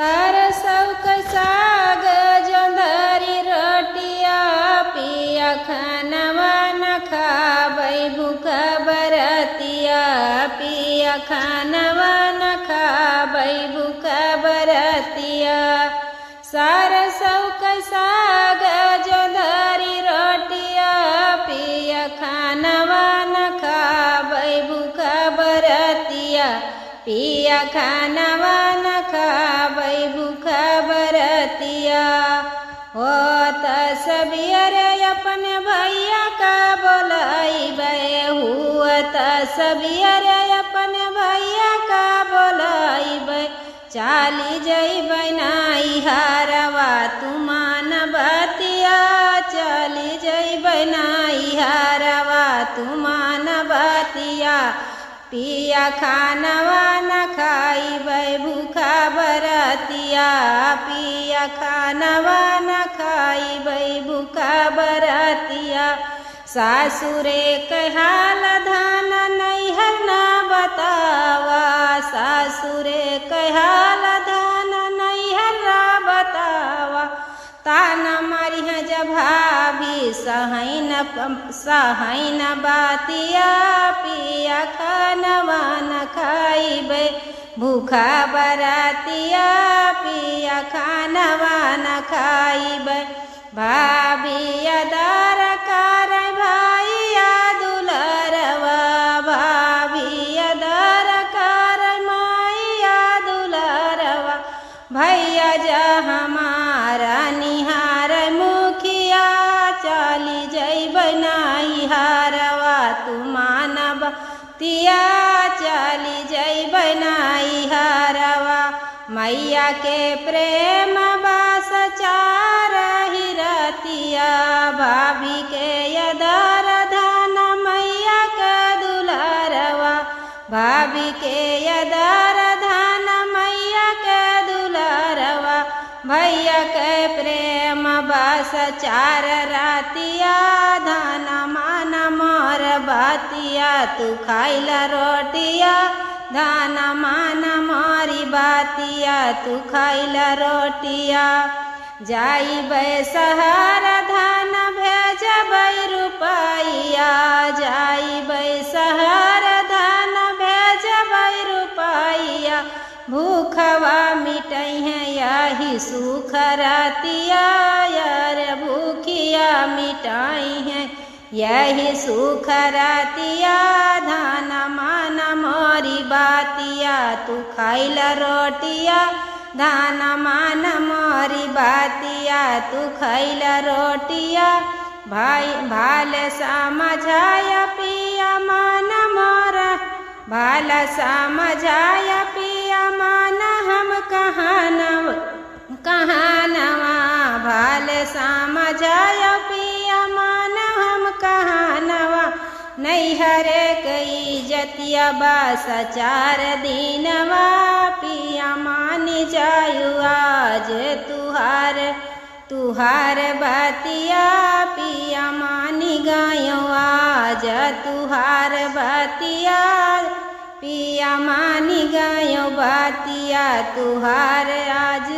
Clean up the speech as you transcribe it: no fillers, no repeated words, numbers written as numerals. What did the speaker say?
सौक साग जोंधरी रोटिया पिया खानवा न खाबै भूख बरतिया पिया खानवा न खाबै भूख बरतिया। सार सौक साग जोंधरी रोटिया पिया खानवा न खाबै भूख बरतिया पिया खानवा न खाबै भूख बरतिया। हो त सबियरे अपन भैया का बोलैबै हुआ त सबियरे अपन भैया का बोलैबै चाली जैबै नैहरवा तुमान बतिया चली जैबै नैहरवा तुमान बतिया। पिया खानवा न खाइबै भूख बरतिया पिया खानवा न खाइबै भूख बरतिया। सासुरे कहाल धान नैहर न बतावा सासुरे कहाल धान नैहर न बतावा। ताना मारिह जब भाभी सहैन बातिया पिया खानवा न खाइबै भूख बरतिया पिया खानवा न खाइबै। भाभी अदार करै भैया दुलरवा भाभी अदार करै मैया दुलरवा। भैया जा हमारा निहार मुखिया चली जैबै नैहरवा तुमान बतिया चली जैबै नैहरवा। मैया के प्रेम बास चारहि रतिया भाभी के अदार धान मैया के दुलरवा भाभी के अदार धान मैया के दुलरवा। भैया के प्रेम बस चार रातिया धान मान मोर बातिया तू खाइला रोटिया धान मान मोरी बातिया तू खाइला रोटिया। जाइबै शहर धान भेजबै रुपैया जाइबै शहर धान भेजबै रुपैया। भूखवा मिटैहे यही सुख रतिया यार भूखिया मिटाइहे यही सुख रतिया। धान मान मोरी बातिया तू खाइला रोटिया धान मान मोरी बातिया तू खाइला रोटिया। भाई भाल समझाया पिया मान मोरा भाल समझाया पिया मान हम कहानवा भाल समझाया पिया मान हम कहानवा। नैहरे कई जतिया बास 4 दिनवा पिया मान जायु आज तुहार बतिया पिया मानी गायो आज तुहार बतिया पिया मानी गायो बतिया तुहार आज